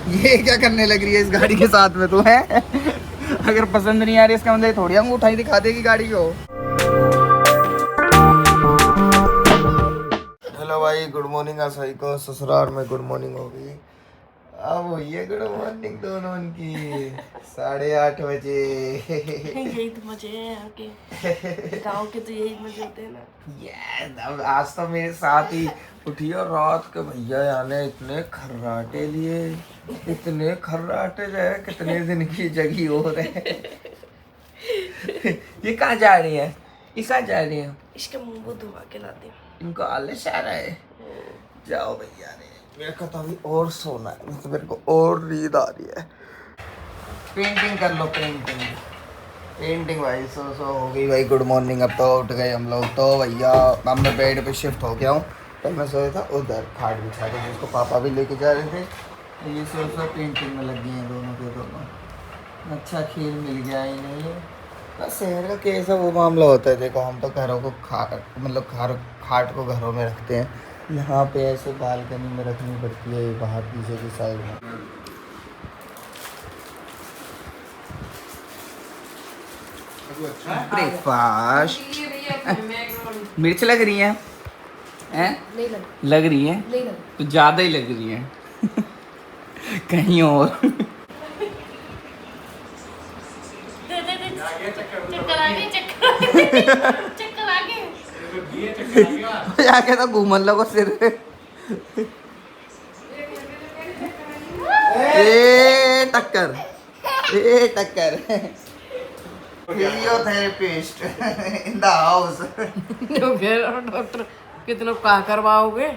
ये क्या करने लग रही है इस गाड़ी के साथ में? तो है अगर पसंद नहीं आ रही इसका मतलब थोड़ी हम उठाई दिखा देगी गाड़ी को। हेलो भाई, गुड मॉर्निंग। आसाई को ससुराल में गुड मॉर्निंग हो गई। अब ये गुड मॉर्निंग दोनों की 8:30 बजे। यही तो मजे हैं आपके गाँव के, तो यही मजे होते हैं ना। अब आज तो मेरे साथ ही उठी और रात के भैया याने इतने खर्राटे लिए, इतने खर्राटे जो है कितने दिन की जगी हो रहे। ये कहाँ जा रही है? ये कहाँ जा रही है? इसके मुंह को धुआ के लाती हूँ। इनको आलस आ रहा है। जाओ भैया रे, मेरे को तो अभी और सोना है, तो मेरे को और नींद आ रही है। पेंटिंग कर लो, पेंटिंग भाई। सो हो गई भाई, गुड मॉर्निंग। अब तो उठ गए हम लोग तो भैया। अब मैं बेड पे शिफ्ट हो गया हूँ। तो मैं सोया था उधर खाट बिछा के, जिसको पापा भी लेके जा रहे थे। ये सो पेंटिंग में लग गए हैं दोनों के दोनों। अच्छा खेल मिल गया इन्हें। बस शहर का कैसा वो मामला होता है। देखो हम तो घरों को खाट को घरों में रखते हैं, यहाँ पे ऐसे बालकनी में रखनी पड़ती है, बाहर पीछे की साइड में। ब्रेकफास्ट। मिर्च लग रही है? नहीं लग रही है नहीं तो ज़्यादा ही लग रही है। कहीं और। चक्कर आ गए, चक्कर आ गए। जाके तो घूमन लगो सिर। ए टक्कर, ए टक्कर। Physiotherapist in the house. Doctor कितना क्या करवाओगे?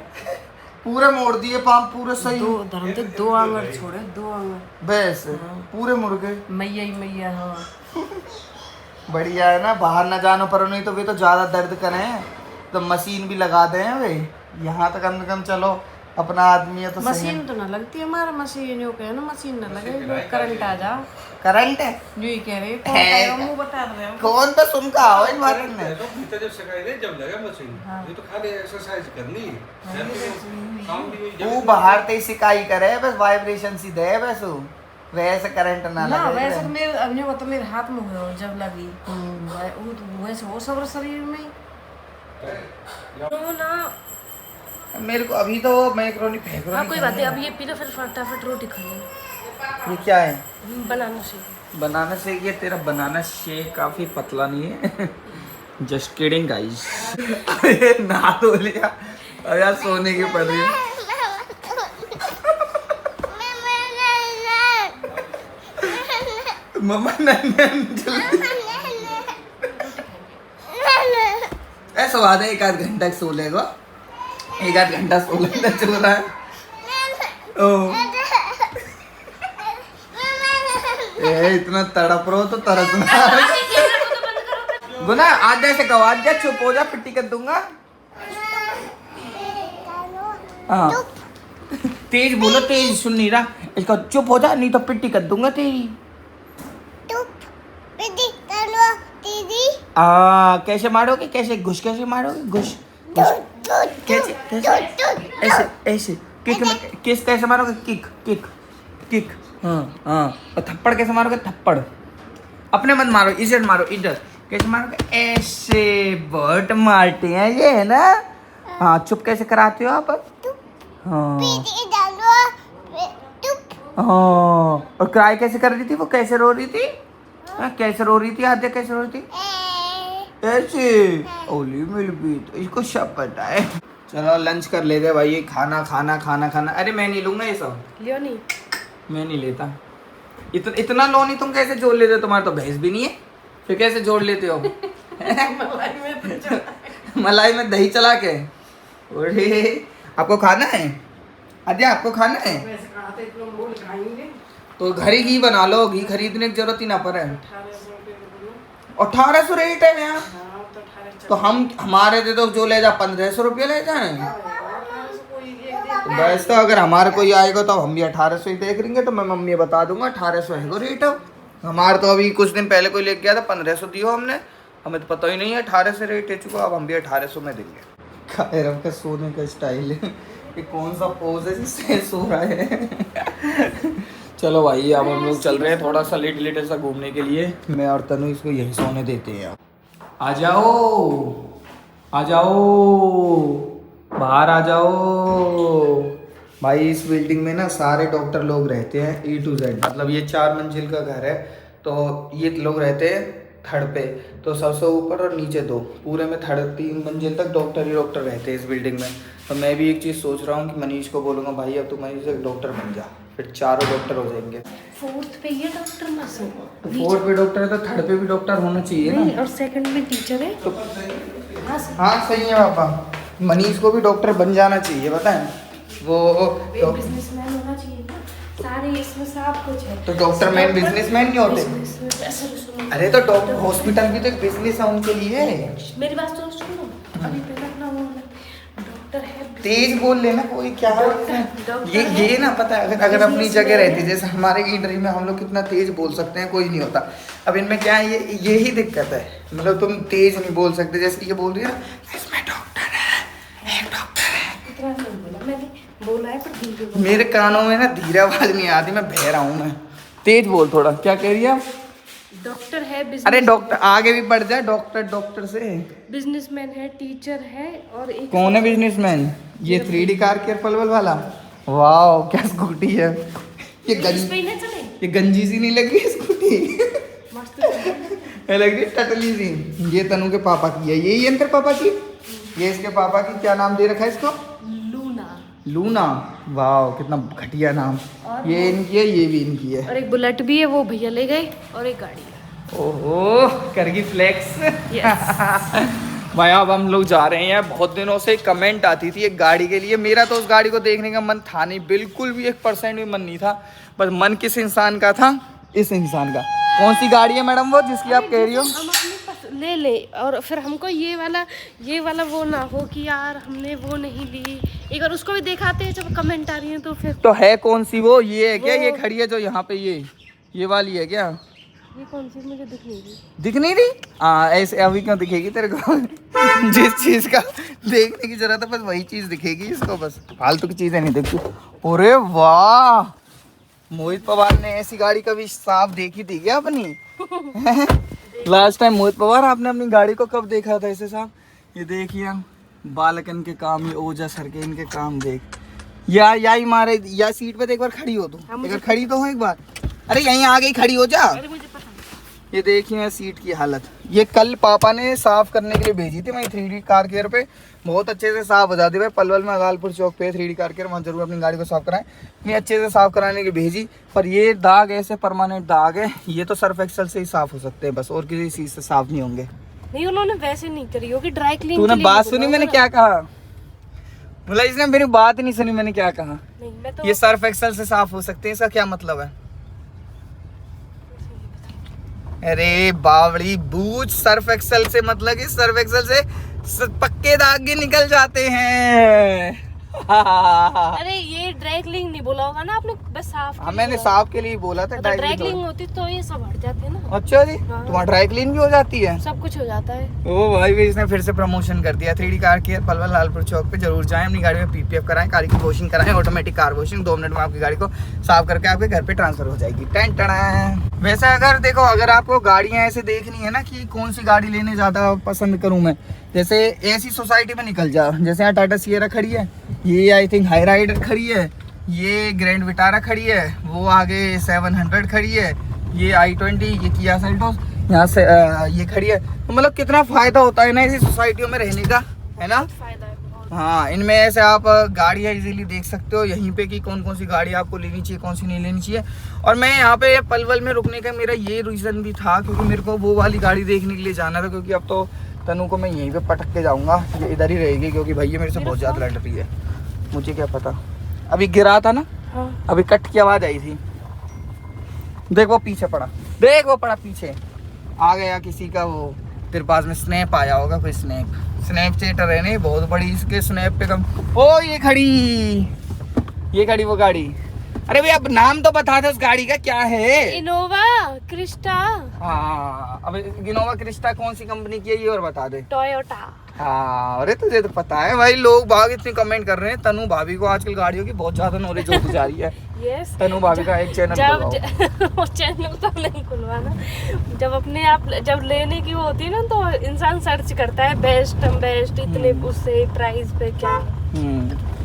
पूरे मोड़ दिए पाम, पूरे सही। दो धर्म तो 2 आंगन छोड़े, 2 आंगन बस पूरे मुड़ गए। मैया ही मैया। हाँ बढ़िया है ना, बाहर ना जाना पर नहीं तो वे तो ज़्यादा दर्द करें तो मशीन भी लगा दें वे। यहाँ तो कम से कम चलो अपना आदमी है तो मशीन तो ना लगती है हमारा, मशीन यो कहे ना, मशीन ना लगे, करंट आ जा। करंट है जो ही कह रहे हैं, कौन कह रहा हूँ, मुंह बता रहे हो। कौन तो सुन का आओ इन बातों में। तो भीतर जब सिखाई दे जब लगा मशीन, ये तो खाली एक्सरसाइज करनी है। काम भी वो बाहर ते सिकाई करे बस, वाइब्रेशन सी दे बस वो, वैसे करंट ना ना लगे। वैसे तो मेरे अब वो तो मेरे हाथ में हुआ जब लगी, वो तो वैसे वो सब शरीर में ही। तो ना मेरे को अभी तो मैक्रोनी फेंक रहा। हाँ कोई बात नहीं, अब ये पी लो, फिर फटाफट रोटी खा लेंगे। ये क्या है? Banana shake. Banana shake? ये तेरा बनाना शेक काफी पतला नहीं है। Just kidding guys. ना तो लिया यार, सोने की पड़ रही है। मम्मा ऐसा बात है, 1 आध घंटा सो लेगा, 1 आध घंटा सो लेगा, चल रहा है। ए, इतना तड़प रहो तो तरसना। गुना आज जैसे कहो, आज जा चुप हो जा, पिट्टी कर दूंगा। हाँ तेज बोलो, तेज सुन नहीं रहा इसका। चुप हो जा नहीं तो पिट्टी कर दूंगा तेरी। कैसे मारोगे? कैसे घुस, कैसे मारोगे? घुस कैसे कैसे? ऐसे ऐसे किक में, किस कैसे मारोगे? Kick kick kick. हाँ हाँ। और थप्पड़ कैसे मारोगे? थप्पड़ अपने मत मारो, इधर मारो, इधर। कैसे मारोगे? ऐसे बहुत मारते हैं ये, है ना? हाँ चुप कैसे कराते हो आप? हाँ हाँ। और क्राई कैसे कर रही थी वो? कैसे रो रही थी? कैसे रो रही थी? आद्या कैसे रो रही थी? ऐसे। ओली मिल भी तो इसको सब पता है। चलो लंच कर लेते भाई। ये खाना खाना खाना खाना। अरे मैं नहीं लूंगा ये सब, लियो नहीं, मैं नहीं लेता। इतना लो नहीं, तुम कैसे जोड़ लेते हो? तुम्हारा तो भैंस भी नहीं है, फिर कैसे जोड़ लेते हो? मलाई में दही चला के। अरे आपको खाना है? आद्या आपको खाना है तो घर ही घी बना लो, घी खरीदने की जरूरत ही ना पड़े। 1800 रेट है यहाँ। तो हम हमारे दे दो, जो ले जा 1500 रुपये ले जाए। तो बस तो अगर हमारे कोई आएगा तो हम भी 1800 ही देख लेंगे। तो मैं मम्मी बता दूंगा 1800 है रेट। हमारे तो अभी कुछ दिन पहले कोई लेके गया था, 1500 दियो हमने, हमें तो पता ही नहीं है 1800 रेट है चुका। अब हम भी 1800 में देंगे। खैरम का सोने का स्टाइल है, ये कौन सा पोज है जिससे सो रहा है? चलो भाई अब हम लोग चल रहे हैं थोड़ा सा लेट सा घूमने के लिए। मैं और तनु इसको यहीं सोने देते हैं। आ जाओ आ जाओ, बाहर आ जाओ। भाई इस बिल्डिंग में ना सारे डॉक्टर लोग रहते हैं A to Z, मतलब ये 4 मंजिल का घर है तो ये लोग रहते हैं थर्ड पे, तो सबसे ऊपर और नीचे 2, पूरे में 3 मंजिल तक डॉक्टर ही डॉक्टर रहते हैं इस बिल्डिंग में। तो मैं भी एक चीज़ सोच रहा हूँ कि मनीष को बोलूँगा भाई अब तू मनीष एक डॉक्टर बन जा, फिर चारों डॉक्टर हो जाएंगे। 4th पे ये डॉक्टर मस हो, तो 4th पे डॉक्टर है तो 3rd पे भी डॉक्टर होना चाहिए ना। और 2nd में टीचर है तो हाँ सही है पापा, मनीष को भी डॉक्टर बन जाना चाहिए बताएं। वो बिजनेसमैन होना चाहिए ना, सारे इसमें सब कुछ है। तो डॉक्टर मैन बिजनेसमैन नहीं होते? अरे तो डॉक्टर हॉस्पिटल भी तो एक बिजनेस है उनके लिए। मेरी बात तो सुनो, अभी पहले अपना वो डॉक्टर है, तेज बोल लेना कोई क्या ये ना पता है, अगर अपनी जगह रहती जैसे हमारे की ड्रीम में हम लोग कितना तेज बोल सकते हैं, कोई नहीं होता। अब इनमें क्या है यही दिक्कत है, मतलब तुम तेज नहीं बोल सकते। जैसे ये बोल रही है ना इसमें डॉक्टर है, एक डॉक्टर है। इतना नहीं बोला मैंने, बोला है पर धीरे बोला। मेरे कानों में ना धीरे आवाज नहीं आती, मैं बह रहा हूँ। मैं तेज बोल थोड़ा। क्या कह रही है? डॉक्टर है, अरे डॉक्टर आगे भी बढ़ जाए, डॉक्टर से बिजनेसमैन है, टीचर है, और एक कौन है बिजनेसमैन? ये 3D कार केयर पलवल वाला। वाह क्या स्कूटी है ये ये गंजी सी नहीं लग रही स्कूटी मस्त लग रही टटली सी। ये तनु के पापा की है, यही है इनके पापा की। ये इसके पापा की क्या नाम दे रखा है इसको? लूना। वाह कितना घटिया नाम। ये इनकी है, ये भी इनकी है। और एक बुलेट भी है, वो भैया ले गए, और एक गाड़ी है। ओहो करगी फ्लेक्स। भाई अब हम लोग जा रहे हैं। बहुत दिनों से कमेंट आती थी एक गाड़ी के लिए, मेरा तो उस गाड़ी को देखने का मन था नहीं, बिल्कुल भी 1% भी मन नहीं था। बस मन किस इंसान का था? इस इंसान का। कौन सी गाड़ी है मैडम वो जिसकी आप कह रही हो? ले ले, और फिर हमको ये वाला वो ना हो कि यार हमने वो नहीं ली। एक बार उसको भी दिखाते हैं जब कमेंट आ रही है तो फिर। तो है कौन सी वो? ये है क्या? ये खड़ी है जो यहाँ पे, ये वाली है क्या? ये कौन सी? मुझे दिख नहीं रही? ऐसे अभी क्यों दिखेगी तेरे को? जिस चीज का देखने की जरूरत है बस वही चीज दिखेगी इसको, बस फालतू की चीजें नहीं दिखती। अरे वाह, मोहित पवार ने ऐसी गाड़ी कभी साफ देखी थी क्या अपनी? लास्ट टाइम मोहित पवार आपने अपनी गाड़ी को कब देखा था ऐसे साफ? ये देखिए बालकन के काम, ये ओजा सर के इनके काम देख। या ही मारे या सीट पे एक बार खड़ी हो तो, एक बार खड़ी तो हो एक बार। अरे यहीं आ गई, खड़ी हो जा। ये देखिए सीट की हालत। ये कल पापा ने साफ करने के लिए भेजी थी, मैं 3D कार केयर पे बहुत अच्छे से साफ हो जाती है। पलवल में अगालपुर चौक पे 3D कार केयर, वहाँ जरूर अपनी गाड़ी को साफ कराएं। मैं अच्छे से साफ कराने के लिए भेजी, पर ये दाग ऐसे परमानेंट दाग है, ये तो सर्फ एक्सेल से ही साफ हो सकते हैं बस, और किसी चीज से साफ नहीं होंगे। नहीं उन्होंने वैसे नहीं करी होगी, ड्राई क्लीन। तूने बात सुनी मैंने क्या कहा? बोला इसने मेरी बात नहीं सुनी, मैंने क्या कहा? नहीं, मैं तो ये सर्फ एक्सेल से साफ हो सकते हैं, इसका क्या मतलब है? अरे बावड़ी बूझ, सर्फ एक्सेल से मतलब कि सर्फ एक्सेल से पक्के दाग निकल जाते हैं। अरे ये ड्राई क्लीनिंग नहीं बोला होगा ना आपने, बस साफ। हाँ मैंने साफ के लिए बोला था। ड्राई क्लीनिंग होती तो ये सब हट जाते हैं ना। अच्छा जी, हाँ। तुम्हारा ड्राई क्लीन भी हो जाती है? सब कुछ हो जाता है। ओ भाई भी इसने फिर से प्रमोशन कर दिया। 3D car care Palwal Lalpur Chowk पे जरूर जाएं, अपनी गाड़ी में PPF कराएं, गाड़ी की वॉशिंग कराएं, ऑटोमेटिक कार वॉशिंग 2 मिनट में आपकी गाड़ी को साफ करके आपके घर पे ट्रांसफर हो जाएगी। वैसे अगर देखो, अगर आपको गाड़ियां ऐसे देखनी है ना कि कौन सी गाड़ी लेने ज्यादा पसंद करूं मैं, जैसे ऐसी सोसाइटी में निकल जा, जैसे यहाँ टाटा सिएरा खड़ी है, ये आई थिंक हाई राइडर खड़ी है, ये ग्रैंड विटारा खड़ी है, वो आगे 700 खड़ी है, ये i20, ये किया सेल्टोस यहाँ से ये खड़ी है। तो मतलब कितना फायदा होता है ना ऐसी सोसाइटियों में रहने का, है ना? फायदा है बहुत। हाँ, इनमें ऐसे आप गाड़ियाँ इजीली देख सकते हो यहीं पे कि कौन कौन सी गाड़ी आपको लेनी चाहिए, कौन सी नहीं लेनी चाहिए। और मैं यहाँ पे पलवल में रुकने का मेरा ये रीज़न भी था क्योंकि मेरे को वो वाली गाड़ी देखने के लिए जाना था, क्योंकि अब तो तनु को मैं यहीं पे पटक के जाऊँगा, ये इधर ही रहेगी क्योंकि भैया मेरे से बहुत ज़्यादा लड़ रही है। मुझे क्या पता, अभी गिरा था ना। हाँ। अभी कट की आवाज़ आई थी। देख वो पीछे पड़ा, देख वो पड़ा पीछे, आ गया किसी का वो, तेरे पास में स्नैप आया होगा कोई, स्नैपचैटर है नहीं बहुत बड़ी, इसके स्नैप पे कम। ओ ये खड़ी वो गाड़ी। अरे भैया अब नाम तो बता दे उस गाड़ी का क्या है? Innova Crysta. हाँ अब इनोवा क्रिस्टा कौन सी कंपनी की है ये और बता दे। टोयोटा। हाँ, अरे तुझे तो पता है भाई, लोग बाग इतने कमेंट कर रहे हैं। तनु भाभी को आजकल गाड़ियों की बहुत ज्यादा नॉलेज होती जा रही है। यस, तनु भाभी का एक चैनल वो चैनल तो नहीं खुलवाना। जब अपने आप जब लेने की वो होती है ना, तो इंसान सर्च करता है बेस्ट इतने उससे प्राइस पे क्या,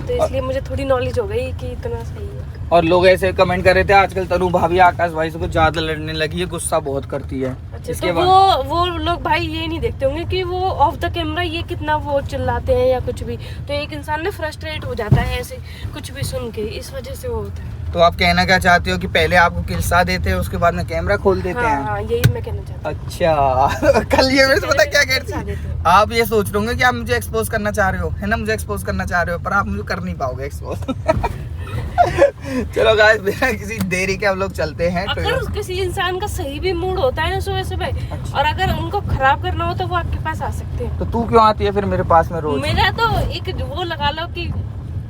तो इसलिए मुझे थोड़ी नॉलेज हो गई कि इतना सही है। और लोग ऐसे कमेंट कर रहे थे आजकल तनु भाभी आकाश भाई से कुछ ज्यादा लड़ने लगी है, गुस्सा बहुत करती है। अच्छा, तो वो लोग भाई ये नहीं देखते होंगे कि वो ऑफ द कैमरा ये कितना वो चिल्लाते हैं या कुछ भी, तो एक इंसान ने फ्रस्ट्रेट हो जाता है ऐसे कुछ भी सुन के, इस वजह से वो होता है। तो आप कहना क्या चाहते हो कि पहले आपको किलसा देते हैं, उसके बाद में कैमरा खोल देते हैं? हाँ, यही मैं कहना चाहती हूँ। अच्छा कल ये मेरे से पता क्या कहती देते है, हैं। आप ये सोच रहे होंगे कि आप मुझे एक्सपोज करना चाह रहे हो, है ना, मुझे एक्सपोज करना चाह रहे हो, पर आप मुझे कर नहीं पाओगे एक्सपोज। चलो गाइस, बिना किसी देरी के हम लोग चलते हैं। अगर किसी इंसान का सही भी मूड होता है ना सुबह सुबह, और अगर उनको खराब करना हो तो वो आपके पास आ सकते हैं। तो तू क्यों आती है फिर मेरे पास में रोज? मेरा तो एक वो लगा लो कि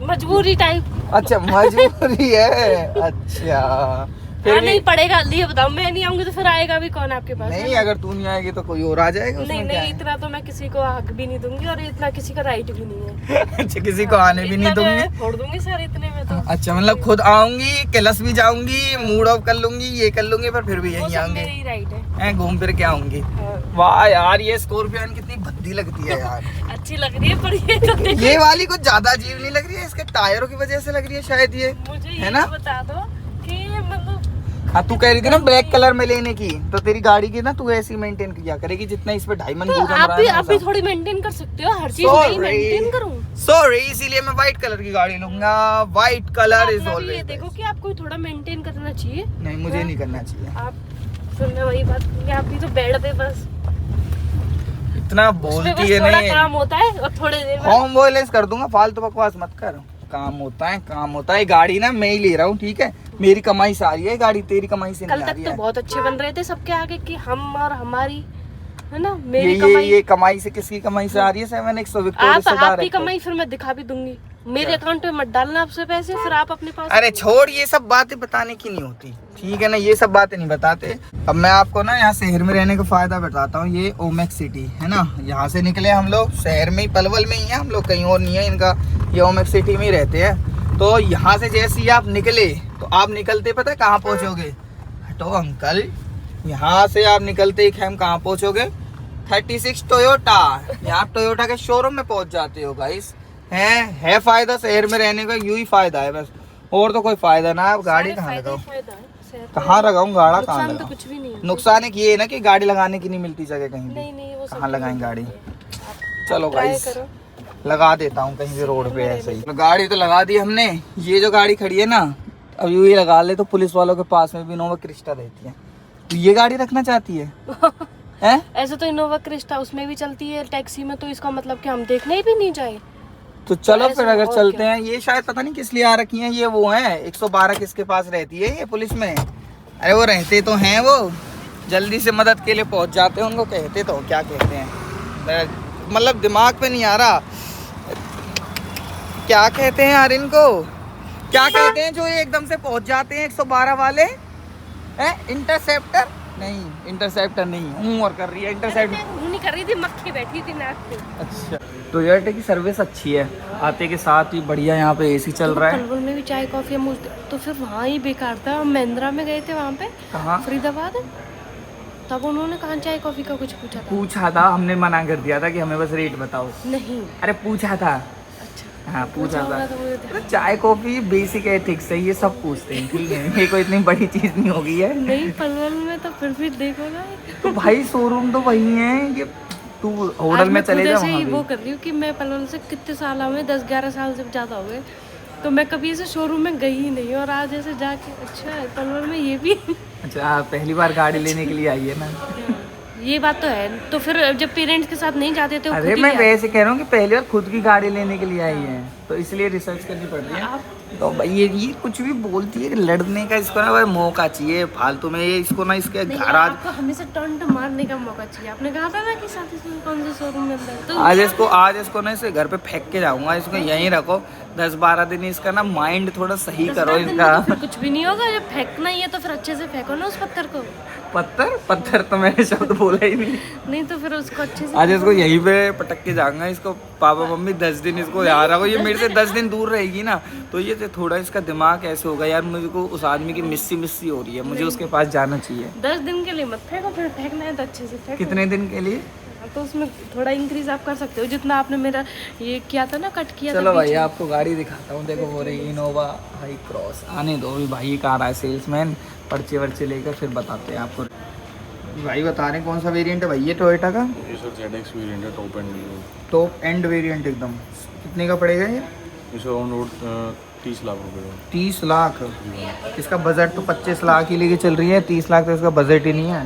मजबूरी टाइप। अच्छा, मजबूरी है। अच्छा, फिर नहीं पड़ेगा, ये बताओ, मैं नहीं आऊंगी तो फिर आएगा भी कौन आपके पास? नहीं, अगर तू नहीं आएगी तो कोई और आ जाएगा। नहीं नहीं, इतना तो मैं किसी को हक भी नहीं दूंगी, और इतना किसी का राइट भी नहीं है। अच्छा, किसी को आने भी नहीं दूंगी? छोड़ दूंगी सर इतने में तो। अच्छा, मतलब खुद आऊंगी, क्लास भी जाऊंगी, मूड ऑफ कर लूंगी, ये कर लूंगी, पर फिर भी यही आऊंगी। मेरी राइट है, घूम फिर के आऊंगी। हाँ। वाह यार, ये स्कॉर्पियन कितनी भद्दी लगती है यार। अच्छी लग रही है, पर ये तो देखो, ये वाली कुछ ज्यादा अजीब नहीं लग रही है? इसके टायरों की वजह से लग रही है शायद ये, मुझे है ये ना? बता दो कि मतलब हाँ, तू कह रही थी ना ब्लैक कलर में लेने की, तो तेरी गाड़ी की ना तू ऐसी मेंटेन किया करेगी जितना इस पे डायमंड तो आप भी थोड़ी मेंटेन कर सकते हो, हर चीज नहीं मेंटेन करूं। सॉरी, इसीलिए मैं व्हाइट कलर की गाड़ी लूंगा। व्हाइट कलर इज ये ऑलवेज। देखो कि आपको थोड़ा मेंटेन करना चाहिए। नहीं, मुझे नहीं करना चाहिए। आप फिर मैं वही बात करूंगी, आप भी तो बेड पे बस इतना बोलती है थोड़ा नहीं। काम होता है, और थोड़े देर बाद होम वॉयलेंस कर दूंगा, फालतू बकवास मत कर। काम होता है, काम होता है। गाड़ी ना मैं ही ले रहा हूँ, ठीक है, मेरी कमाई से आ रही है गाड़ी, तेरी कमाई से कल नहीं आ तक रही तो है। बहुत अच्छे बन रहे थे सबके आगे कि हम और हमारी, है ना, ये मेरी ये कमाई। ये कमाई से किसकी कमाई से आ रही है? 7X विक्टोरिया से आपकी डायरेक्ट। कमाई फिर मैं दिखा भी दूंगी, मेरे अकाउंट पे मत डालना आपसे पैसे, फिर आप अपने पास। अरे छोड़, ये सब बातें बताने की नहीं होती, ठीक है ना, ये सब बातें नहीं बताते। अब मैं आपको ना यहाँ शहर में रहने का फायदा बताता हूँ। ये ओमेक्स सिटी है ना, यहाँ से निकले हम लोग, शहर में ही, पलवल में ही है हम लोग, कहीं और नहीं है इनका, ये ओमेक्स सिटी में ही रहते हैं। तो यहाँ से जैसे ही आप निकले, तो आप निकलते पता है कहाँ पहुँचोगे? हटो अंकल, यहाँ से आप निकलते ही हम कहाँ पहुँचोगे? 36 टोयोटा। यहाँ टोयोटा के शोरूम में पहुँच जाते हो गाइस। है फायदा शहर में रहने का, यूं ही फायदा है बस, और तो कोई फायदा ना। आप गाड़ी कहाँ लगाओ? कहाँ लगाऊं गाड़ा? कहाँ तो लगाऊं? कुछ भी नहीं है। नुकसान एक ये है ना कि गाड़ी लगाने की नहीं मिलती जगह कहीं भी। नहीं वो सब कहाँ लगाएं गाड़ी? आप चलो ट्राई गाइस, करो। लगा देता हूँ कहीं भी रोड पे ऐसे ही। तो गाड़ी तो लगा दी हमने। ये जो गाड़ी खड़ी है ना, अब यूं ही लगा ले तो पुलिस वालों के पास में भी इनोवा क्रिस्टा रहती है। तो ये गाड़ी रखना चाहती है? हैं? ऐसे तो इनोवा क्रिस्टा उसमें भी चलती है टैक्सी में, तो इसका मतलब कि हम देखने भी नहीं जाए। तो चलो ऐसा फिर अगर और चलते क्या? हैं। ये शायद पता नहीं किस लिए आ रखी हैं, ये वो है 112 किसके पास रहती है ये पुलिस में? अरे वो रहते तो हैं, वो जल्दी से मदद के लिए पहुंच जाते हैं। उनको कहते तो क्या कहते हैं, मतलब दिमाग पे नहीं आ रहा, क्या कहते हैं यार इनको, क्या कहते हैं जो ये एकदम से पहुंच जाते हैं 112 वाले? हैं? इंटरसेप्टर? नहीं, इंटरसेप्टर नहीं हूँ, और कर रही है इंटरसेप्टर। मैं नहीं कर रही थी, मक्खी बैठी थी नाक पे। अच्छा, टोयोटा की सर्विस अच्छी है, आते के साथ ही बढ़िया यहाँ पे एसी चल रहा है। पलवल में भी चाय कॉफी हम तो फिर वहाँ ही बेकार था। हम महिंद्रा में गए थे, वहाँ पे कहाँ? फरीदाबाद, तब उन्होंने कहा चाय कॉफी का कुछ पूछा था, हमने मना कर दिया था कि हमें बस रेट बताओ। नहीं। अरे पूछा था। अच्छा, हाँ पूछा था। होगा तो मुझे ध्यान- अरे चाय कॉफी बेसिक एथिक्स है, ये सब पूछते हैं, ठीक है, ये कोई इतनी बड़ी चीज नहीं होगी है। नहीं, पलवल में तो फिर भी देखो ना, तो भाई शोरूम तो वही है, ये तू होटल आज में मैं चले खुद जा ऐसे ही वहाँ वो भी। कर रही हूँ कि मैं पलवल से कितने साल हुए, 10-11 साल से ज़्यादा हो गए, तो मैं कभी ऐसे शोरूम में गई ही नहीं, और आज ऐसे जाके अच्छा है पलवल में ये भी। अच्छा, पहली बार गाड़ी लेने के लिए आई है ना? ये बात तो है। तो फिर जब पेरेंट्स के साथ नहीं जाते थे, वो अरे खुद ही मैं ले आते। वैसे कह रहा हूँ कि पहली बार खुद की गाड़ी लेने के लिए आई है, तो इसलिए रिसर्च करनी पड़ रही है। आप तो भाई ये कुछ भी बोलती है कि लड़ने का इसको ना भाई मौका चाहिए फालतू में, ये इसको ना इसके नहीं, घर आज आपको हमेशा टंट मारने का मौका चाहिए। आपने कहा था ना कि साथी से कौन से शोरूम में अंदर, तो आज इसको ना इसे घर पे फेंक के जाऊंगा, इसको यहीं रखो 10-12 दिन, इसका ना माइंड थोड़ा सही करो 10 दिन इसका। में तो फिर कुछ भी नहीं होगा। जब फेंकना ही है तो फिर अच्छे से फेंको ना उस पत्थर को। पत्थर तो मैंने शब्द बोला ही नहीं। नहीं तो फिर उसको अच्छे से आज इसको यहीं पे पटक के जाऊंगा इसको। पापा मम्मी 10 दिन इसको याद रखो, ये मेरे से 10 दिन दूर रहेगी ना तो ये तो थोड़ा इसका दिमाग ऐसे होगा यार, मुझे को उस आदमी की मिस्सी हो रही है, मुझे उसके पास जाना चाहिए। 10 दिन के लिए मत फेंको, फिर फेंकना है तो अच्छे से फेंको। कितने दिन के लिए? तो उसमें थोड़ा इंक्रीज आप कर सकते हो, जितना आपने मेरा ये किया था ना, कट किया चलो था भाई आपको गाड़ी दिखाता हूँ। देखो वो रही इनोवा हाई क्रॉस। आने दो अभी, भाई कार आए सेल्समैन, पर्चे वर्चे लेकर फिर बताते हैं आपको। भाई बता रहे हैं कौन सा वेरिएंट है भाई ये टोयोटा का? ये सर ZX वेरिएंट है, टॉप एंड वेरिएंट एकदम। कितने का पड़ेगा ये? इसे अराउंड 30 लाख रुपए का। 30 लाख? इसका बजट तो 25 लाख ही लेके चल रही है, 30 लाख तो इसका बजट ही नहीं है।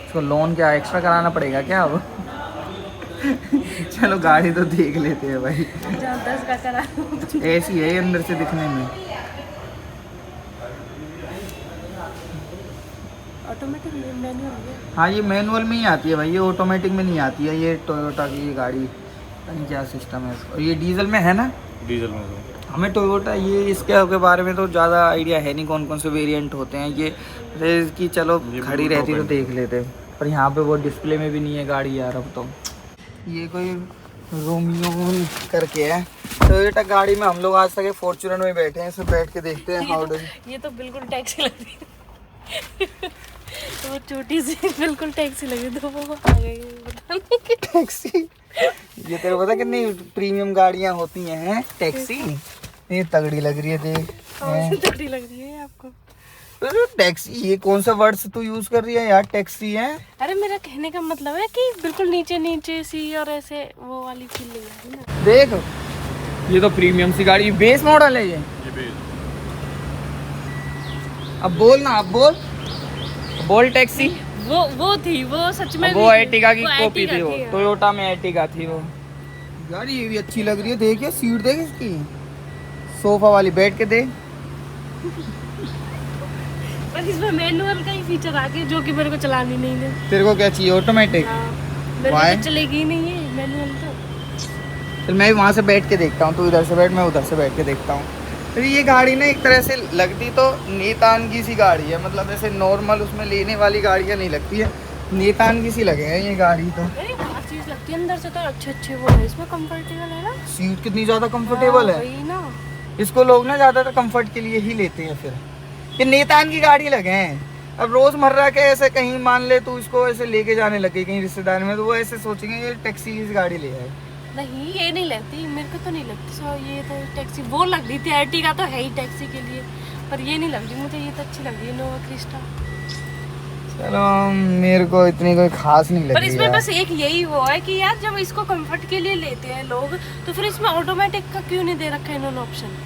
इसको लोन क्या एक्स्ट्रा कराना पड़ेगा क्या अब? चलो गाड़ी तो देख लेते हैं भाई। 10 का करा। ऐसी है अंदर से दिखने में। ऑटोमेटिक मैनुअल है। हाँ ये मैनुअल में ही आती है भाई, ये ऑटोमेटिक में नहीं आती है। ये टोयोटा की ये गाड़ी पता नहीं क्या सिस्टम है इसका। ये डीजल में है ना? डीजल में तो हमें टोयोटा ये इसके बारे में तो ज़्यादा आइडिया है नहीं, कौन कौन से वेरिएंट होते हैं ये की। चलो खड़ी रहती तो देख लेते, पर यहाँ पे वो डिस्प्ले में भी नहीं है गाड़ी यार अब तो। ये कोई रोमियो करके है टोयोटा गाड़ी में। हम लोग आज तक फॉर्च्यूनर में बैठे हैं, इसमें बैठ के देखते हैं हाउ डू। ये तो बिल्कुल टैक्सी लग रही है। वो छोटी सी बिल्कुल टैक्सी लगी, तो वो आ गई पता नहीं टैक्सी। ये तेरे को पता कितनी प्रीमियम गाड़ियाँ होती हैं टैक्सी। ये तगड़ी लग रही है देख। कौन सी तगड़ी लग रही है आपको? टैक्सी, ये कौन सा वर्ड्स तू यूज कर रही है यार? टैक्सी है। अरे मेरा कहने का मतलब है कि बिल्कुल नीचे नीचे सी और ऐसे वो वाली फीलिंग है ना। देख ये तो प्रीमियम सी गाड़ी, बेस मॉडल है ये। अब बोल ना, अब बोल टैक्सी। वो थी, वो सच में वो एर्टिगा की वो कॉपी थी, Ertiga वो थी। टोयोटा में एर्टिगा थी वो गाड़ी। ये भी अच्छी लग रही है, देखिए सीट देख इसकी, सोफा वाली, बैठ के देख। पर इसमें मैनुअल का ही फीचर आ गया जो कि मेरे को चलानी नहीं है। तेरे को क्या चाहिए? ऑटोमेटिक? हाँ, मेरे Why? को तो चलेगी ही नहीं है मैनुअल तो। चल मैं वहाँ से बैठ के देखता हूँ, तू इधर से बैठ, मैं उधर से बैठ के देखता हूँ। तो ये गाड़ी ना एक तरह से लगती तो नेतान की सी गाड़ी है, मतलब ऐसे नॉर्मल उसमें लेने वाली गाड़ियाँ नहीं लगती है, नेतान की सी लगे हैं ये गाड़ी तो। अरे हर चीज लगती है अंदर से, तो अच्छे वो है इसमें, कंफर्टेबल है ना। सीट कितनी ज़्यादा कंफर्टेबल है। वही ना, इसको लोग ना ज़्यादातर कंफर्ट के लिए ही लेते हैं। फिर ये नेतान की गाड़ी लगे हैं। अब रोज़मर्रा के ऐसे कहीं मान ले तू इसको ऐसे लेके जाने लगे कहीं रिश्तेदार में, तो वो ऐसे सोचेंगे ये टैक्सी की गाड़ी ले आए। नहीं ये नहीं लगती, मेरे को तो नहीं लगती। सो ये तो टैक्सी वो लग रही थी, Ertiga तो है ही टैक्सी के लिए, पर ये नहीं लग रही मुझे। ये तो अच्छी लग रही है नोवा क्रिस्टा। चलो मेरे को इतनी कोई खास नहीं पर लगी इसमें यार। बस एक यही वो है कि यार जब इसको कंफर्ट के लिए लेते हैं लोग, तो फिर इसमें ऑटोमेटिक का क्यों नहीं दे रखा है इन्होंने ऑप्शन?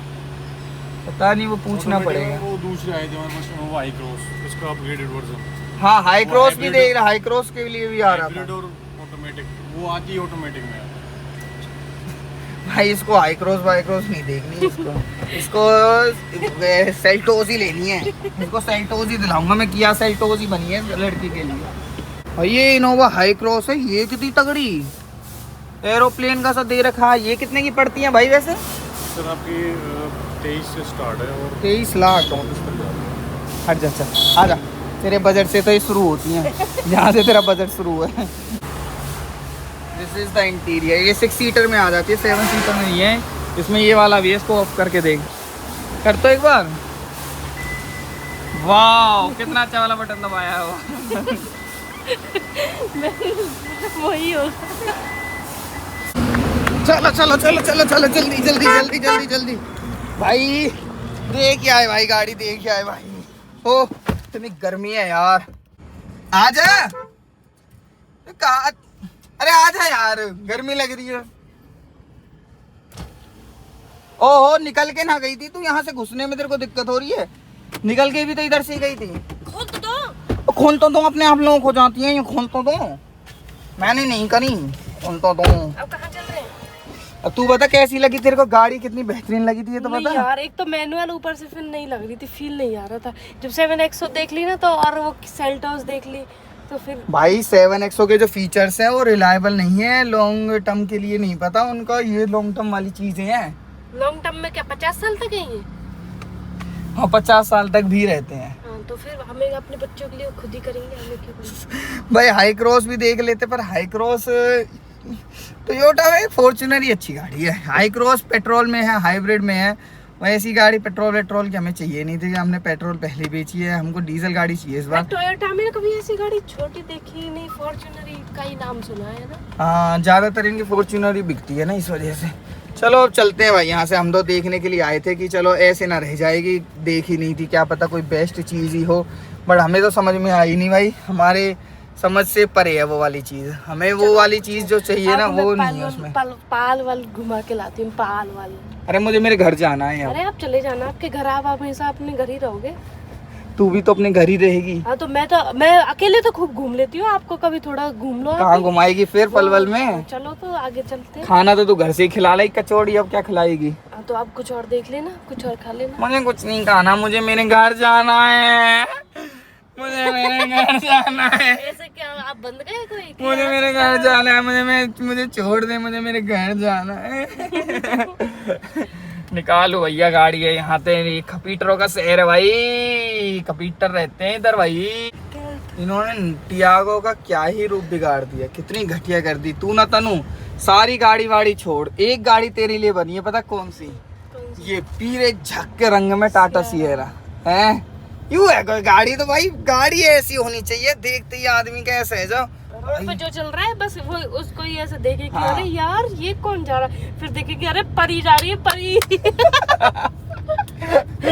पता नहीं, वो पूछना पड़ेगा। वो दूसरे आए थे हमारे पास, वो हाई क्रॉस, इसका अपग्रेडेड वर्जन। हाँ हाई क्रॉस भी hybrid- देख रहा, हाई क्रॉस के लिए भी आ रहा हाइब्रिड था और ऑटोमेटिक, वो आती है ऑटोमेटिक में। भाई। इसको हाई क्रॉस वाई क्रॉस नहीं देखनी इसको सेल्टोस ही लेनी है। इसको सेल्टोस ही दिलाऊंगा मैं, किया सेल्टोस ही बनी है लड़की के लिए। और ये इनोवा हाई क्रॉस है, ये कितनी तगड़ी एरोप्लेन का सा दे रखा है। ये कितने की पड़ती है भाई वैसे? सर आपकी 23 से स्टार्ट है और 23 लाख। 34 तक जाती है। हट जा, अच्छा आ जा, तेरे बजट से तो ये शुरू होती हैं, यहाँ से तेरा बजट शुरू है। This is the interior. ये 6 सीटर में आ जाती है, 7 सीटर में नहीं है। इसमें ये वाला भी है, इसको ऑफ करके देख, कर तो एक बार। वाह कितना अच्छा वाला बटन दबाया है वो। वही होगा। चलो चलो चलो चलो चलो जल्दी जल्दी जल्दी जल्दी जल्दी भाई। देख क्या है भाई, गाड़ी देख क्या है भाई। ओ इतनी गर्मी है यार, आजा। अरे आजा यार, गर्मी लग रही है। ओहो निकल के ना गई थी तू, यहाँ से घुसने में तेरे को दिक्कत हो रही है? निकल के भी तो इधर से ही गई थी। खोल तो दो। खोल तो दो, अपने आप लोगों को जाती हैं ये, खोल तो दो। मैंने नहीं करी, खोल तो दो। अब कहाँ चल रहे हैं? अब तू बता कैसी लगी तेरे को गाड़ी? कितनी बेहतरीन लगी थी ये तो नहीं बता। यार, एक तो मैनुअल ऊपर से फिर नहीं लग रही थी, फील नहीं आ रहा था। जब 7XO देख ली ना तो, और वो सेल्टोस देख ली तो फिर भाई 7XO के जो फीचर्स हैं वो रिलायबल नहीं है, लॉन्ग टर्म के लिए नहीं पता उनका। ये लॉन्ग टर्म वाली चीजें हैं। लॉन्ग टर्म में क्या 50 साल तक है ये? हाँ 50 साल तक भी रहते हैं। हाँ तो फिर हमें अपने बच्चों के लिए खुद ही करेंगे, हमें क्यों करेंगे। भाई हाई क्रॉस भी देख लेते, पर हाई क्रॉस टोयोटा में फॉर्च्यूनर ही अच्छी गाड़ी है। हाई क्रॉस पेट्रोल में है, हाइब्रिड में है, वैसी गाड़ी पेट्रोल की हमें चाहिए नहीं थी। हमने पेट्रोल पहले बेची है, हमको डीजल गाड़ी चाहिए इस बार। टोयोटा में कभी ऐसी गाड़ी छोटी देखी नहीं, फॉर्च्यूनर का ही नाम सुना है ना। हाँ, ज्यादातर इनकी फॉर्च्यूनर ही बिकती है ना, इस वजह से। चलो अब चलते हैं भाई यहाँ से। हम तो देखने के लिए आए थे कि चलो ऐसे ना रह जाएगी, देख ही नहीं थी, क्या पता कोई बेस्ट चीज़ ही हो, बट हमें तो समझ में आई नहीं भाई, हमारे समझ से परे है वो वाली चीज़। हमें वो वाली चीज़ जो चाहिए ना वो नहीं है उसमें। पाल वाल घुमा के लाती हूँ, पाल वाल। अरे मुझे मेरे घर जाना है। अरे आप चले जाना, आपके घर आप हमेशा अपने घर ही रहोगे। तू भी तो अपने घर ही रहेगी। हाँ तो मैं अकेले तो खूब घूम लेती हूँ, आपको कभी थोड़ा घूम लो। कहाँ घुमाएगी फिर पलवल में? चलो तो आगे चलते हैं। खाना तो तू घर से ही खिला लाई, कचौड़ी अब क्या खिलाएगी? हाँ तो आप कुछ और देख लेना, कुछ और खा लेना। मुझे कुछ नहीं खाना, मुझे मेरे घर जाना है, मुझे मेरे घर जाना है। ऐसे क्या आप बंद गए कोई? मुझे मेरे घर जाना है, मुझे छोड़ दे, मुझे मेरे घर जाना है। निकालो भैया गाड़ी है यहाँ पे, खपीटरों का शहर है भाई, खपीटर रहते हैं इधर भाई। इन्होंने टियागो का क्या ही रूप बिगाड़ दिया, कितनी घटिया कर दी तू ना तनु। सारी गाड़ी वाड़ी छोड़, एक गाड़ी तेरे लिए बनी है, पता कौन सी? ये पीले झक के रंग में टाटा सिएरा है। यूं है कोई गाड़ी तो भाई, गाड़ी ऐसी होनी चाहिए, देखते ही आदमी का ऐसा है जो रोड पे जो चल रहा है बस वो उसको ही ऐसे देखे कि हाँ। अरे यार ये कौन जा रहा है, फिर देखे कि अरे परी जा रही है, परी।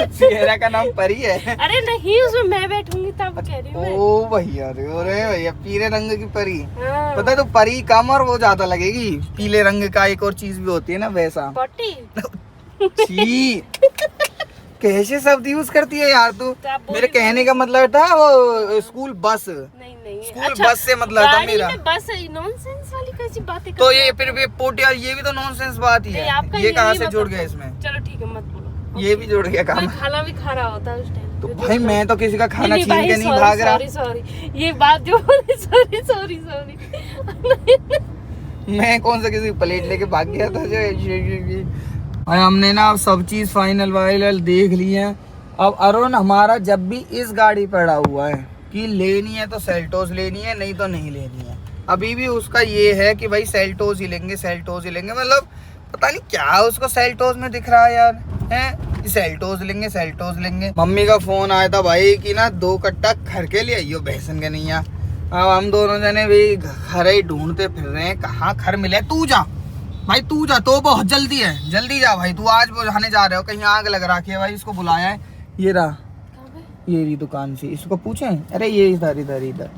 सिएरा का नाम परी है। अरे नहीं, उसमें मैं बैठूंगी तब कह रही हूँ मैं। ओ भैया रे, अरे भैया पीले रंग की परी। हाँ। पता है तो परी कम और वो ज्यादा लगेगी। पीले रंग का एक और चीज भी होती है ना वैसा। पट्टी। छी, कैसे शब्द यूज करती है यार तू? तो आप बोल मेरे रही कहने का मतलब था वो स्कूल बस। नहीं नहीं, स्कूल बस से मतलब था गाड़ी मेरा। में बस नॉनसेंस वाली कैसी बातें तो करते ये हो? फिर भी पोटिया, ये भी तो नॉनसेंस बात ही नहीं, है। आपका ये कहाँ भी से मतलब- जुड़ गया इसमें? चलो ठीक है, मत बोलो। ये भी जुड़ गया काम। कोई खाना भी खा रहा होता है उस टाइम। तो भाई मैं तो किसी का खाना छीन के नहीं भाग रहा। सॉरी, ये बात जो सॉरी। मैं कौन सा किसी की प्लेट लेके भाग गया था जो। और हमने ना अब सब चीज फाइनल वाइनल देख ली है। अब अरुण हमारा जब भी इस गाड़ी पड़ा हुआ है कि लेनी है तो सेल्टोस लेनी है, नहीं तो नहीं लेनी है। अभी भी उसका ये है कि भाई सेल्टोस ही लेंगे, सेल्टोस ही लेंगे। मतलब पता नहीं क्या उसको सेल्टोस में दिख रहा है यार, हैं सेल्टोस लेंगे, सेल्टोस लेंगे। मम्मी का फोन आया था भाई कि ना 2 कट्टा खर के लिए आइयो भैंसन के नहीं। अब हम दोनों जने भी घर ही ढूंढते फिर रहे हैं, कहाँ घर मिले। तू जा भाई, तू जा, तो बहुत जल्दी है, जल्दी जा भाई। तू आज बुझाने जा रहे हो, कहीं आग लग रखी है भाई, इसको बुलाया है। ये रहा, ये रही दुकान से, इसको पूछे। अरे ये इधर इधर इधर,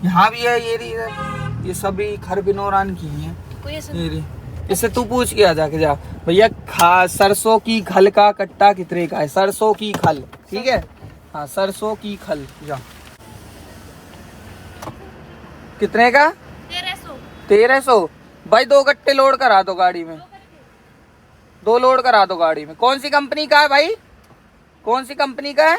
यहाँ भी है, ये रही इधर, ये सभी खर बिनौरान की है। कोई ऐसा ये रही, इससे तू पूछ के आ जाके जा भैया। सरसों की खल का कट्टा कितने का है? सरसों की खल, ठीक है, हाँ सरसों की खल। जा, कितने का? 1300। भाई 2 कट्टे लोड करा दो गाड़ी में, 2 लोड करा दो गाड़ी में। कौन सी कंपनी का है भाई? कौन सी कंपनी का है?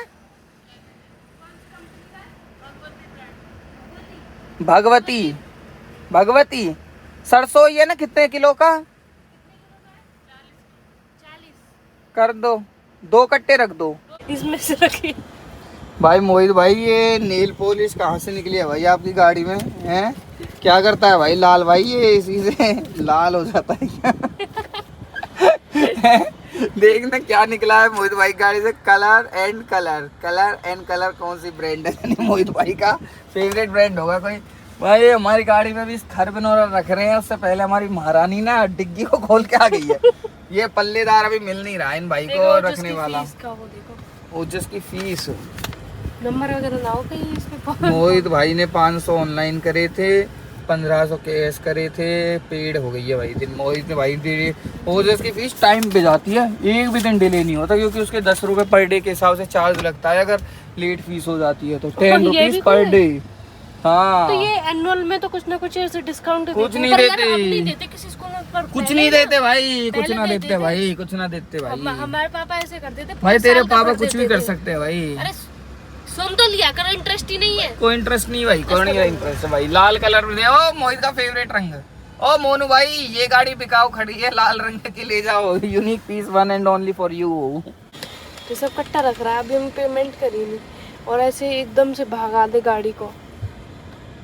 भगवती। सरसों ये ना कितने किलो का? 40 कर दो, 2 कट्टे रख दो इसमें से रखिए। भाई। मोहित भाई ये नेल पॉलिश कहाँ से निकली है भाई आपकी गाड़ी में? हैं क्या करता है भाई लाल भाई? ये इसी से लाल हो जाता है क्या? देखना क्या निकला है मोहित भाई गाड़ी से। कलर एंड कलर कौन सी ब्रांड है? मोहित भाई का फेवरेट ब्रांड होगा कोई। भाई हमारी गाड़ी में भी खर बिनौरा रख रहे हैं। उससे पहले हमारी महारानी ना डिग्गी को खोल के आ गई है। ये पल्लेदार अभी मिल नहीं रहा इन भाई को रखने वाला। वो देखो ओजस की फीस, नंबर वगैरह लाओ कहीं इसमें। मोहित भाई ने 500 ऑनलाइन करे थे, 1500 कैश करे थे, पेड हो गई है भाई दिन। मोहित ने भाई दे ओजस की फीस टाइम पे जाती है, एक भी दिन डिले नहीं होता, क्योंकि उसके 10 रुपये पर डे के हिसाब से चार्ज लगता है। अगर लेट फीस हो जाती है तो 10 रुपीज पर डे। हाँ तो ये एनुअल में तो कुछ ना कुछ ऐसे डिस्काउंट कुछ नहीं देते, नहीं देते किसी स्कूल में, पर कुछ पहले नहीं ना- देते भाई, कुछ पहले ना देते देते थे। भाई, कुछ ना देते भाई। हमारे पापा ऐसे करते थे। भाई 5 तेरे साल का पापा कर कुछ भी देते कर थे। सकते हैं भाई। अरे सुन तो लिया करो, इंटरेस्ट ही नहीं है। कोई इंटरेस्ट नहीं भाई, कोई नहीं इंटरेस्ट भाई। लाल कलर में दे। ओ मोहित का फेवरेट रंग। ओ मोनू भाई ये गाड़ी बिकाऊ खड़ी है, लाल रंग की ले जाओ, unique piece 1 and only for you. तो सब कट्टा रख रहा है, अभी हम पेमेंट करी नहीं। और ऐसे एकदम से भगा दे गाड़ी को।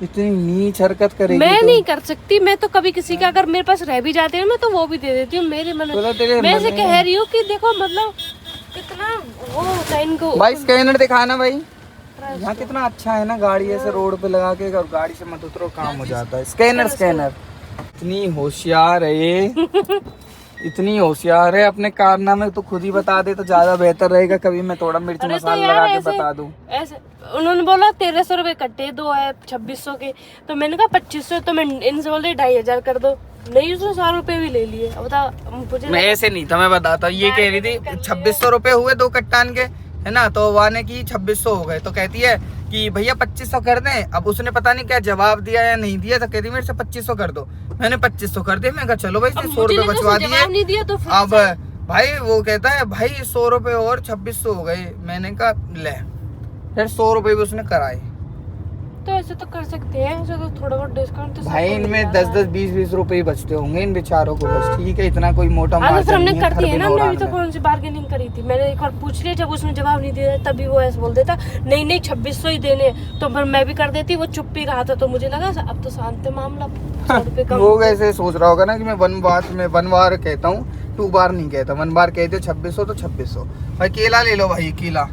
इतनी नीच हरकत करेगी मैं तो? नहीं कर सकती। मैं तो कभी किसी का अगर मेरे पास रह भी जाते हैं मैं तो वो भी दे देती हूँ मेरे मन में। मैं ऐसे कह रही हूँ कि देखो मतलब कितना वो होता है इनको। भाई स्कैनर दिखाना भाई। यहाँ कितना अच्छा है ना, गाड़ी ऐसे रोड पे लगा के और गाड़ी से मत उतरो, काम हो जाता है। Scanner scanner. इतनी होशियार है ये इतनी होशियार है। अपने कारनामे तो खुद ही बता दे तो ज्यादा बेहतर रहेगा। कभी मैं थोड़ा मिर्च मसाला लगा के बता दूं। ऐसे उन्होंने बोला 1300 रुपए कट्टे, 2 है 2600 के। तो मैंने कहा 2500, तो मैं इनसे बोले 2500 कर दो। नहीं, उसने 100 रुपए भी ले लिए। अब बता मुझे। मैं ऐसे नहीं था, मैं बताता हूँ। ये कह रही थी 2600 रुपए हुए 2 कट्टान के, है ना। तो वाने की 2600 हो गए। तो कहती है कि भैया 2500 कर दें। अब उसने पता नहीं क्या जवाब दिया या नहीं दिया, तो कहती मेरे से 2500 कर दो। मैंने 2500 कर दिए। मैं कहा चलो भाई 100 रुपए बचवा दिए। तो अब भाई वो कहता है भाई 100 रुपए और 2600 हो गए। मैंने कहा ले, फिर 100 रुपए भी उसने कराए। तो ऐसे तो कर सकते हैं, ऐसे तो थोड़ा बहुत डिस्काउंट तो भाई इनमें 10-10 20-20 रुपए ही बचते होंगे इन बेचारों को, बस। ठीक है, इतना कोई मोटा फिर हमने कर दिया ना। हमने भी तो कौन सी बार्गेनिंग करी थी। मैंने एक बार पूछ लिया, जब उसने जवाब नहीं दिया तभी वो ऐसे बोल देता नहीं 2600 ही देने। तो फिर मैं भी कर देती। वो चुप ही रहा था तो मुझे लगा अब तो शांत है मामला। वो वैसे सोच रहा होगा ना कि मैं 1 बार कहता हूँ, 2 बार नहीं कहता। 1 बार कहते 2600 तो 2600। भाई केला ले लो भाई, केला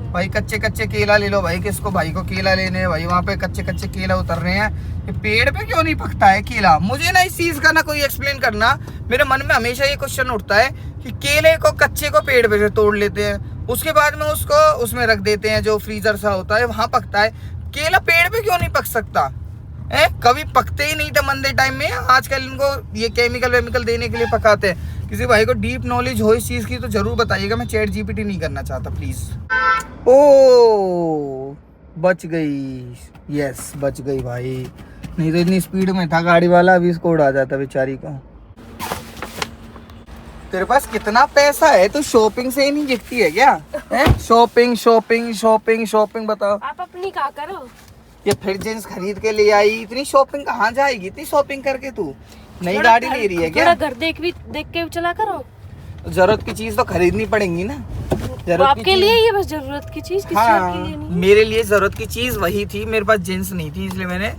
भाई, कच्चे कच्चे केला ले लो भाई। किसको भाई को केला लेने हैं भाई, वहाँ पे कच्चे कच्चे केला उतर रहे हैं। ये पेड़ पे क्यों नहीं पकता है केला? मुझे ना इस चीज का ना कोई एक्सप्लेन करना। मेरे मन में हमेशा ये क्वेश्चन उठता है कि केले को कच्चे को पेड़ पे से तोड़ लेते हैं, उसके बाद में उसको उसमें रख देते हैं जो फ्रीजर सा होता है, वहां पकता है। केला पेड़ पे क्यों नहीं पक सकता है? कभी पकते ही नहीं थे मंदे टाइम में। आजकल इनको ये केमिकल देने के लिए पकाते हैं। किसी भाई को डीप नॉलेज हो इस चीज की तो जरूर बताइएगा। मैं चैट जीपीटी नहीं करना चाहता, प्लीज। ओ बच गई। यस बच गई भाई, नहीं तो इतनी स्पीड में था गाड़ी वाला, अभी इसको उड़ा जाता बेचारी को। तेरे पास कितना पैसा है? तो शॉपिंग से ही नहीं दिखती है क्या? शॉपिंग शॉपिंग शॉपिंग शॉपिंग बताओ। आप अपनी क्या करो? ये फिर जींस खरीद के ले आई। इतनी शॉपिंग कहाँ जाएगी इतनी शॉपिंग करके? तू नई गाड़ी ले रही है क्या? घर देख के चला करो। जरूरत की चीज तो खरीदनी पड़ेगी ना। आपके लिए ये बस जरूरत की चीज, किसी और के लिए नहीं। मेरे लिए जरूरत की चीज वही थी। मेरे पास जींस नहीं थी, इसलिए मैंने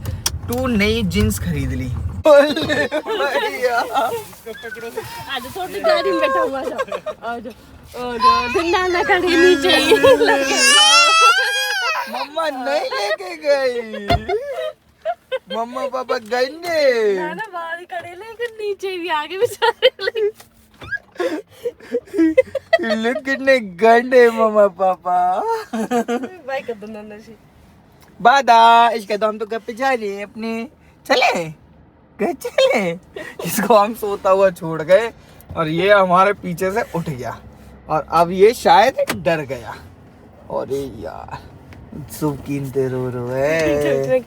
2 नई जींस खरीद ली। आज थोड़ी गाड़ी में बैठा हुआ मम्मा नहीं लेके गई। मम्मा पापा गंदे ना बाहर खड़े, लेकिन नीचे भी आगे बेचारे लोग कितने गंदे मम्मा पापा। भाई कर दो नशी बादा इसका तो हम तो घर पे जा रहे हैं अपने। चले घर चले। इसको हम सोता हुआ छोड़ गए और ये हमारे पीछे से उठ गया और अब ये शायद डर गया। अरे यार सुकीनते रो है।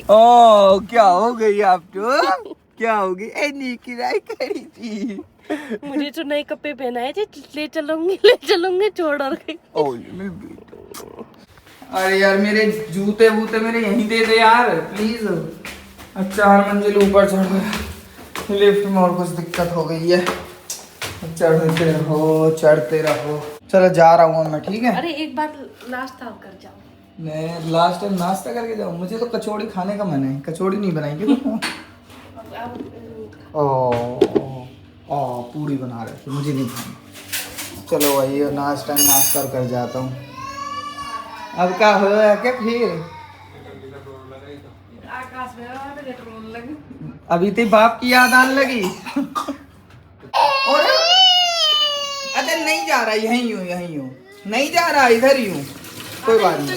ओ क्या हो गई आप तो? क्या होगी? एनी किराए करी थी। मुझे तो नए कपड़े पहनाए थे, ले चलूंगी छोड़ और गई। अरे यार मेरे जूते वूते मेरे यहीं दे दे यार प्लीज। 4 मंजिल ऊपर चढ़ गया। लिफ्ट में और कुछ दिक्कत हो गई है। चढ़ते रहो। चलो जा रहा हूँ मैं, ठीक है? अरे एक बार नाश्ता कर जाओ। मैं लास्ट टाइम नाश्ता करके जाऊँ? मुझे तो कचौड़ी खाने का मन है। कचौड़ी नहीं बनाएंगे तो? पूरी बना रहे थे, मुझे नहीं खानी। चलो भाई नाश्ता कर जाता हूँ। अब क्या हो क्या फिर? अभी तो बाप की याद आने लगी। और अच्छा नहीं जा रहा, यहीं हूँ नहीं जा रहा, इधर ही हूँ। कोई बात नहीं।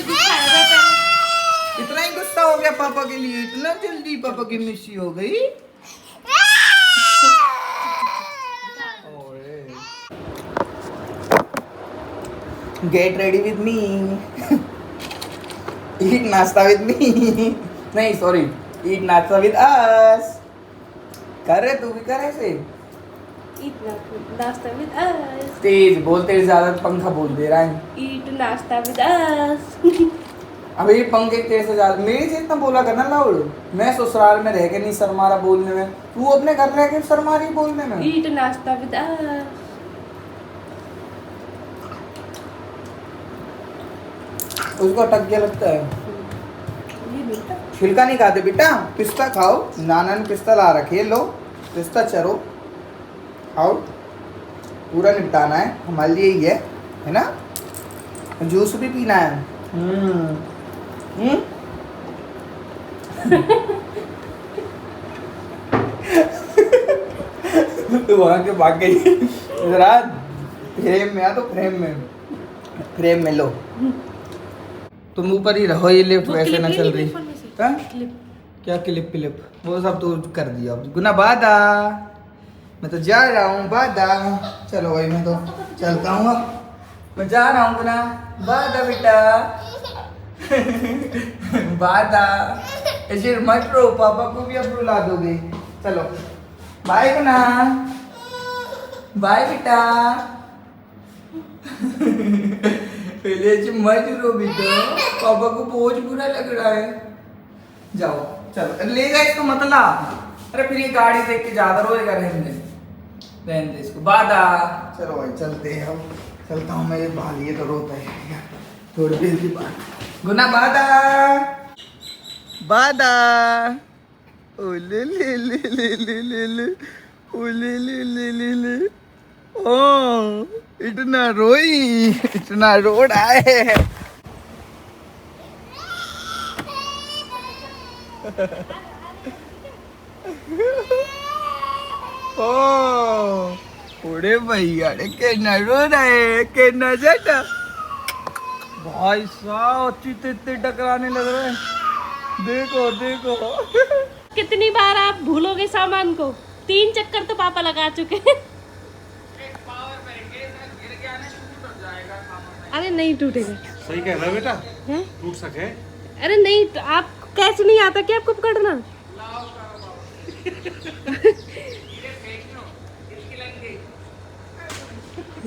इतना ही गुस्सा हो गया पापा के लिए? इतना जल्दी पापा की मिस्सी हो गई? Get ready with me. Eat nashta with मी। नहीं sorry, eat nashta with us. कर रहे तू भी कर ऐसे? ईट नाश्ता विद अस। तेज बोल, तेज ज्यादा पंखा बोल दे रहा है। ईट नाश्ता विद अस। अबे ये पंखे तेरे से ज्यादा मेरे से इतना बोला करना लाउड। मैं ससुराल में रह के नहीं शर्म आ रहा बोलने में, तू अपने घर रह के शर्म आ रही बोलने में। ईट नाश्ता विद अस। उसको अटक गया लगता है। ये मिलता है। छिलका नहीं खाते बेटा, पिस्ता खाओ। नाना ने पिस्ता ला रखे, लो पिस्ता चरो खाओ, पूरा निपटाना है, हमारे लिए ही है ना। जूस भी पीना है। तो वहाँ के भाग गई जरा, फ्रेम में आ तो फ्रेम में लो। तुम ऊपर ही रहो, ये लिफ्ट वो वैसे क्लिप ना ले चल ली रही। फोन में से? हाँ? क्लिप। क्या क्लिप वो सब तो कर दिया। गुना बादा, मैं तो जा रहा हूँ बादा। चलो भाई मैं तो चलता हूँ, मैं जा रहा हूँ गुना बादा बेटा। बादा ऐसे मत रो, पापा को भी अब रुला दोगे। चलो बाय गुना, बाय बेटा। पहले ऐसे मत रो बेटा, पापा को बहुत बुरा लग रहा है। जाओ चलो, ले गए इसको मतला। अरे फिर ये गाड़ी देख के ज्यादा रोएगा, रहने दे इसको। बादा चलो भाई चलते हैं, अब चलता हूँ मैं। ये बाल ये तो रोता है थोड़ी देर की बात। गुना बादा बादा, ओ ले ले ले ले ले ले ले, ओ ले ले ले ले ले। ओ इतना रोई, इतना रो रहा है। ओरे भैया रे कहना रो रहा है, कहना जाता। भाई साहब चित्ते इतने टकराने लग रहे हैं, देखो देखो। कितनी बार आप भूलोगे सामान को? 3 चक्कर तो पापा लगा चुके हैं। अरे नहीं टूटेगा। सही कह रहा है बेटा, हैं? टूट सके। अरे नहीं तो आप कैसे नहीं आता क्या आपको पकड़ना?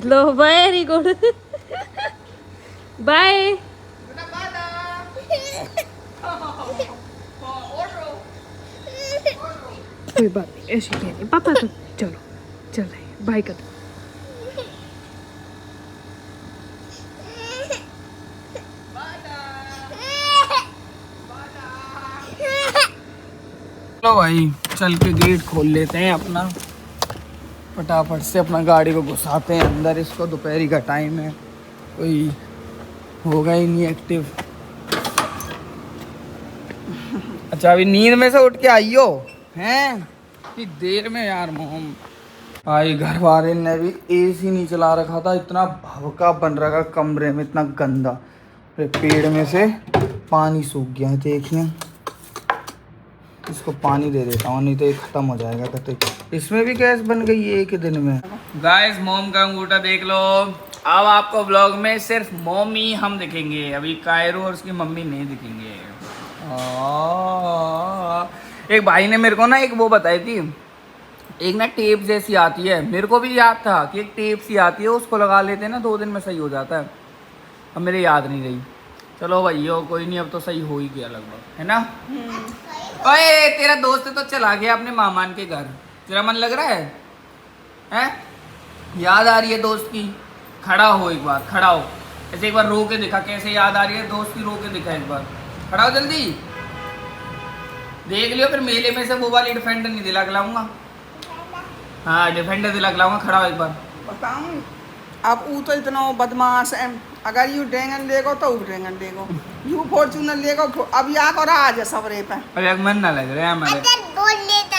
लो वेरी गुड, बाय। कोई बात नहीं, ऐसी नहीं पापा तो चलो चल रहे बाय कर। चलो भाई चल के गेट खोल लेते हैं अपना, फटाफट से अपना गाड़ी को घुसाते हैं अंदर। इसको दोपहरी का टाइम है, कोई होगा ही नहीं एक्टिव। अच्छा अभी नींद में से उठ के आई हो हैं? कि देर में यार मोम आई। घर वाले ने भी एसी नहीं चला रखा था, इतना भवका बन रखा कमरे में, इतना गंदा। फिर पेड़ में से पानी सूख गया है, देखिए। इसको पानी दे देता हूँ, नहीं तो ये खत्म हो जाएगा कतई। इसमें भी गैस बन गई है एक दिन में। गाइस मोम का अंगूठा देख लो। अब आपको ब्लॉग में सिर्फ मम्मी हम दिखेंगे, अभी कायरो और उसकी मम्मी नहीं दिखेंगे। एक भाई ने मेरे को ना एक वो बताई थी, एक ना टेप जैसी आती है। मेरे को भी याद था कि एक टेप सी आती है, उसको लगा लेते हैं ना 2 दिन में सही हो जाता है। अब मेरे याद नहीं रही। चलो भैया कोई नहीं, अब तो सही हो ही गया लगभग, है ना। ओए तेरा दोस्त तो चला गया अपने मामान के घर, तेरा मन लग रहा है? हैं? याद आ रही है दोस्त की? खड़ा हो एक बार, खड़ा हो ऐसे एक बार, रो के दिखा कैसे याद आ रही है दोस्त की। रो के दिखा एक बार, खड़ा हो जल्दी। देख लियो फिर मेले में से वो वाली डिफेंडर नहीं दिला के लाऊंगा। हाँ डिफेंडर दिला के लाऊंगा, खड़ा हो एक बार। बताऊं अब वो तो इतना बदमाश है। अगर यू ड्रैगन लेगो तो ड्रैगन लेगो, यू फॉर्चूनर लेगो। अब या को राज है सबरे पे। अरे मन ना लग रहा है हमारे। बोल लेता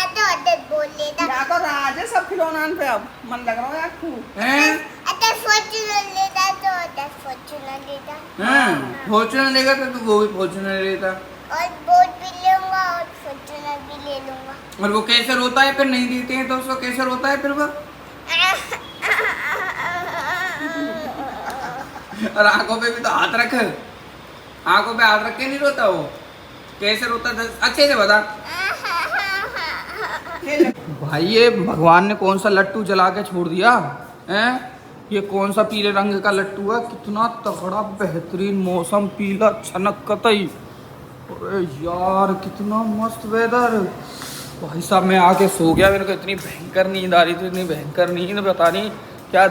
या को राज है सब खिलौनान पे। अब मन लग रहा है यार खूब। हैं? फॉर्चूनर लेता तो फॉर्चूनर लेता। हाँ फॉर्चूनर लेगा तो तू वो भी फॉर्चूनर लेता, और बोट भी लूंगा और फॉर्चूनर भी ले लूंगा। और वो कैसे रोता है फिर नहीं देते हैं तो उसको कैसे रोता है फिर वो? और आंखों पे भी तो हाथ रख, आंखों पे हाथ रख के नहीं रोता वो, कैसे रोता था अच्छे से बता। भाई ये भगवान ने कौन सा लट्टू जला के छोड़ दिया हैं? ये कौन सा पीले रंग का लट्टू है? कितना तगड़ा बेहतरीन मौसम, पीला छनक कतई। अरे यार कितना मस्त वेदर। भाई साहब मैं आके सो गया, मेरे को इतनी भयंकर नींद आ रही थी, इतनी भयंकर नींद, बता नहीं क्या।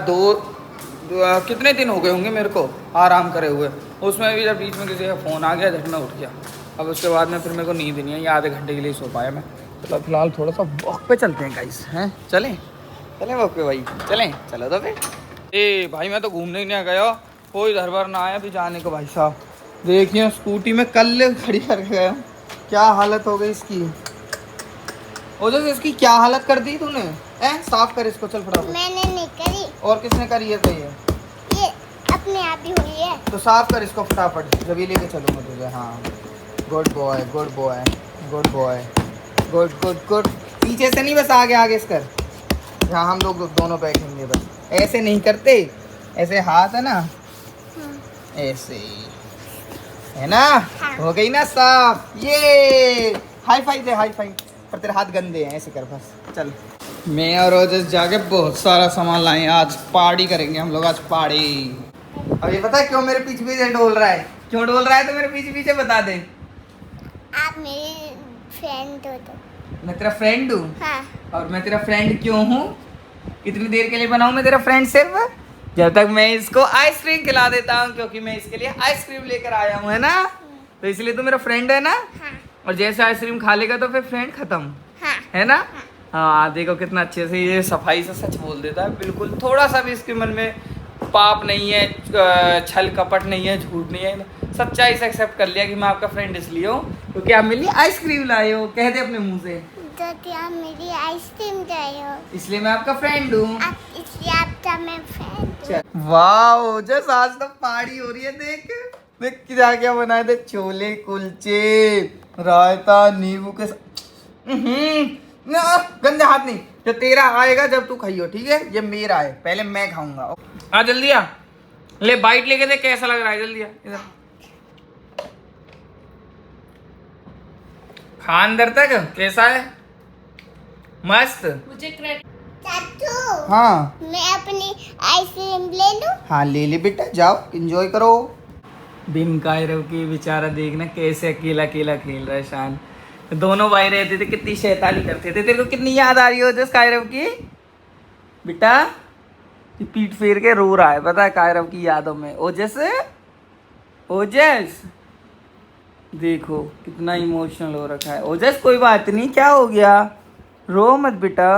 कितने दिन हो गए होंगे मेरे को आराम करे हुए। उसमें भी जब बीच में किसी का फ़ोन आ गया, जब मैं उठ गया। अब उसके बाद में फिर मेरे को नींद नहीं है, ये आधे घंटे के लिए सो पाया मैं। तो फिलहाल थोड़ा सा वॉक पे चलते हैं गाइस, हैं? चलें वॉक पे भाई, चलें, चलो तो फिर। ए भाई मैं तो घूमने ही नहीं गया, कोई घर बार ना आया अभी जाने को। भाई साहब देखिए स्कूटी में कल खड़ी करके गया, क्या हालत हो गई इसकी। ओजस इसकी क्या हालत कर दी तूने? साफ कर इसको, चल फटाफट। मैंने नहीं करी, और किसने करी है? तो ये अपने आप ही हुई है। तो साफ कर इसको फटाफट, जब ये लेके चलूँगा तुझे। हाँ good boy, good boy, good boy, good good good. पीछे से नहीं, बस आगे आगे कर। हाँ हम लोग दोनों बैठेंगे, बस ऐसे नहीं करते, ऐसे हाथ है ना, ऐसे है ना। हो गई ना साफ। ये हाई फाई दे, हाई फाई। पर तेरे हाथ गंदे हैं, ऐसे कर बस। चल मैं और ओजस जाके बहुत सारा सामान लाए, आज पार्टी करेंगे हम लोग, आज पार्टी। अब ये पता है क्यों मेरे पीछे पीछे डोल रहा है? क्यों डोल रहा है तो मेरे पीछे पीछे बता दे। आप मेरी फ्रेंड हो तो। मैं तेरा फ्रेंड हूँ। हाँ। और मैं तेरा फ्रेंड क्यों हूँ? इतनी देर के लिए बनाऊँ मैं तेरा फ्रेंड सिर्फ जब तक मैं इसको आइसक्रीम खिला देता हूँ, क्योंकि मैं इसके लिए आइसक्रीम लेकर आया हूँ, है ना? तो इसलिए तू मेरा फ्रेंड है ना? हाँ। और जैसे आइसक्रीम खा लेगा तो फिर फ्रेंड खत्म, हाँ। है ना? हाँ देखो कितना अच्छे से ये सफाई से सच बोल देता है, बिल्कुल थोड़ा सा भी इसके मन में पाप नहीं है, छल कपट नहीं है, झूठ नहीं है, सच्चाई से एक्सेप्ट कर लिया कि मैं आपका फ्रेंड इसलिए हूँ क्योंकि आप मेरे लिए आइसक्रीम लाए हो। कह दे अपने मुंह से, तो आप मेरी आइसक्रीम लाए हो, इसलिए मैं आपका फ्रेंड हूँ। इसलिए आपका मैं फ्रेंड हूँ। वाह जस आज तो पार्टी हो रही है। देख देख क्या क्या बनाए थे, छोले कुलचे, रायता, नींबू के गंदे हाथ नहीं। जो तेरा आएगा जब तू खाइयो, ठीक है? ये मेरा है, पहले मैं खाऊंगा। आ जल्दी आ, ले बाइट लेके दे, कैसा लग रहा है? जल्दी आ इधर, खा अंदर तक। कैसा है? मस्त। मुझे क्रेडिट। चाचू, हाँ मैं अपनी आइसक्रीम ले लूं? हाँ ले ले बेटा, जाओ एंजॉय करो। बिन कायरव की बेचारा देखना कैसे अकेला अकेला खेल रहा है। शान दोनों भाई रहते थे, कितनी शैतानी करते थे। तेरे को कितनी याद आ रही है ओजस कायरव की? बेटा ये पीठ फेर के रो रहा है, पता है, कायरव की यादों में। ओजस ओजस देखो कितना इमोशनल हो रखा है। ओजस कोई बात नहीं, क्या हो गया? रो मत बेटा।